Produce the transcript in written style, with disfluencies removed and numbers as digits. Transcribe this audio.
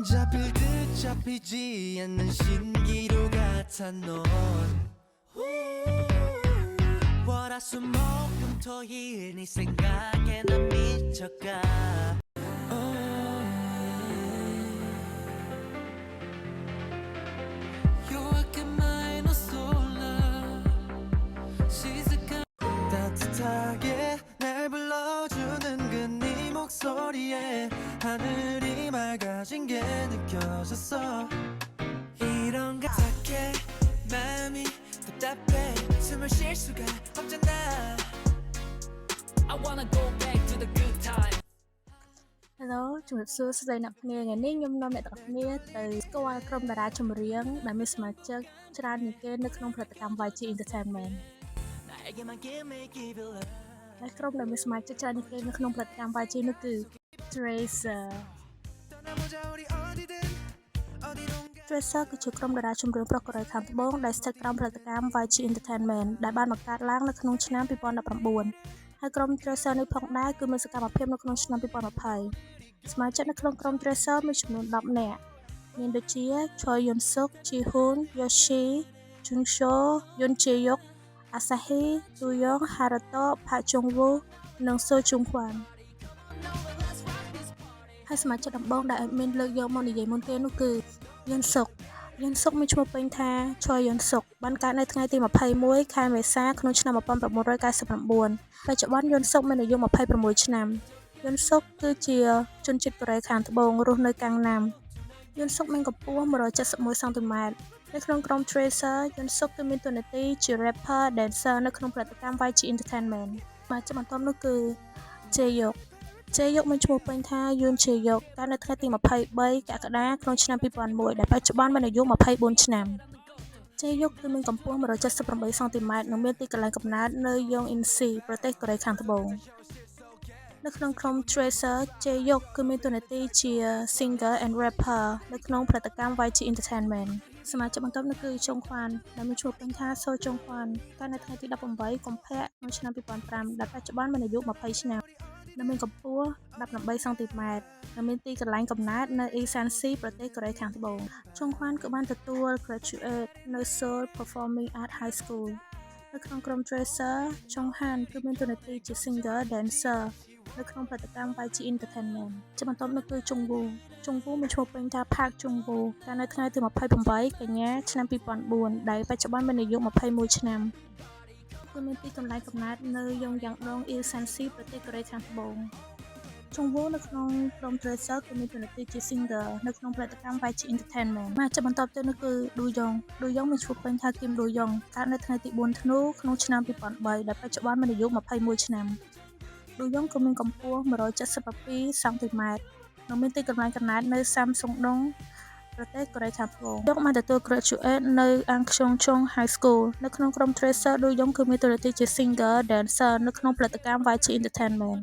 잡힐 듯 잡히지 않는 신기루 같은 넌 월화수목금토일 네 생각에 난 미쳐가 요렇게 마이너 솔라 시작한 따뜻하게 날 불러주는 그 네 목소리에 하늘이 맑아진 게 느껴졌어 이런 가닥해 마음이 답답해 숨을 쉴 수가 없잖아 I wanna go back to the good time Hello ជំរាបសួរស្ដីអ្នកគ្នាថ្ងៃនេះខ្ញុំនាំអ្នកទាំងគ្នាទៅស្គាល់ក្រុមតារាចម្រៀងដែលមានសមាជិកច្រើនជាងគេនៅក្នុងផលិតកម្ម YG Entertainment ហើយក្រុមដែលមានសមាជិកច្រើនជាងគេនៅក្នុងផលិតកម្ម YG នោះគឺ Tracer គឺជាក្រុមតារាចម្រៀងប្រុសកូរ៉េខាងត្បូងដែលស្ថិតក្រោមផលិតកម្ម YG Entertainment ដែលបានបង្កើតឡើងនៅក្នុងឆ្នាំ2019ហើយក្រុម Tracer នេះផងដែរគឺមានសកម្មភាពនៅក្នុងឆ្នាំ2020សមាជិកនៅក្នុងក្រុម Tracer មានចំនួន10នាក់មានដូចជា Choi Yun Suk, Ji Hoon, Yoshi, Jung Sho, Yoon Jae Hyuk, Asahi, Do Young, Haruto, Park Jung Woo និង So Jung Hwan ហើយសមាជិកដំបូងដែលមានលើកយកមកនិយាយមុនគេនោះគឺ Yun Suk មានឈ្មោះពេញថា Choi Yun Suk បានកើតនៅថ្ងៃទី21ខែមេសាក្នុងឆ្នាំ1999បច្ចុប្បន្ន Yun Suk មានអាយុ26ឆ្នាំ Yun Suk គឺជាជនជាតិកូរ៉េខាងត្បូងរស់នៅកាំងណាម Yun Suk មានកម្ពស់171សង់ទីម៉ែត្រនៅក្នុងក្រុម Tracer Yun Suk គឺមានតួនាទីជា rapper dancer នៅក្នុងផលិតកម្ម YG Entertainment សមាជិកបន្ទាប់នោះគឺ Jae Hyuk មានឈ្មោះពេញថា Yoon Jae Hyuk កើតនៅថ្ងៃទី23កក្កដាក្នុងឆ្នាំ2001ដែលបច្ចុប្បន្នមានអាយុ24ឆ្នាំ Jae Hyuk គឺមានកម្ពស់178សង់ទីម៉ែត្រនិងមានទីកន្លែងកំណើតនៅ Yongin-si ប្រទេសកូរ៉េខាងត្បូងនៅក្នុងក្រុម Tracer Jae Hyuk គឺមានតួនាទីជា singer and rapper នៅក្នុងផលិតកម្ម YG Entertainment សមាជិកបន្ទាប់នោះគឺ Jung Hwan ដែលមានឈ្មោះពេញថា So Jung Hwan កើតនៅថ្ងៃទី18កុម្ភៈក្នុងឆ្នាំ2005ដែលបច្ចុប្បន្នមានអាយុ20ឆ្នាំនិងមានកម្ពស់18សង់ទីម៉ែត្រនិងមានទីកន្លែងកំណើតនៅ Ilsan-si ប្រទេសកូរ៉េខាងត្បូង Jung Hwan ក៏បានទទួល graduate នៅ Seoul Performing Arts High School នៅក្នុងក្រុម Tracer Jung Hwan គឺមានតួនាទីជា singer dancer នៅក្នុងផលិតកម្ម YG Entertainment ជាបន្ទាប់នោះគឺ Jung Woo មានឈ្មោះពេញថា Park Jung Woo កាលនៅថ្ងៃទី28កញ្ញាឆ្នាំ2004ដែលបច្ចុប្បន្នមានអាយុ21ឆ្នាំគឺមានទីកន្លែងកំណើតនៅ Yongyang-dong Ilsan-si ប្រទេសកូរ៉េខាងត្បូង Jung Woo នៅក្នុងក្រុម Tracer គឺមានតួនាទីជា singer នៅក្នុងផលិតកម្ម YG Entertainment មកចាប់បន្ទាប់ទៅនោះគឺ Do Young មានឈ្មោះពេញថា Kim Do Young កើតនៅថ្ងៃទី4ធ្នូក្នុងឆ្នាំ2003ដែលបច្ចុប្បន្នមានអាយុ21ឆ្នាំDo Young ក៏មានកម្ពស់172សង់ទីម៉ែត្រនិងមានទីកន្លែងកំណើតនៅ Samsung-dong ប្រទេសកូរ៉េខាងត្បូងយកបានទទួល graduate នៅ Angkyong-chung High School នៅក្នុងក្រុម Tracer Do Young គឺមានតួនាទីជា singer dancer នៅក្នុងផលិតកម្ម YG Entertainment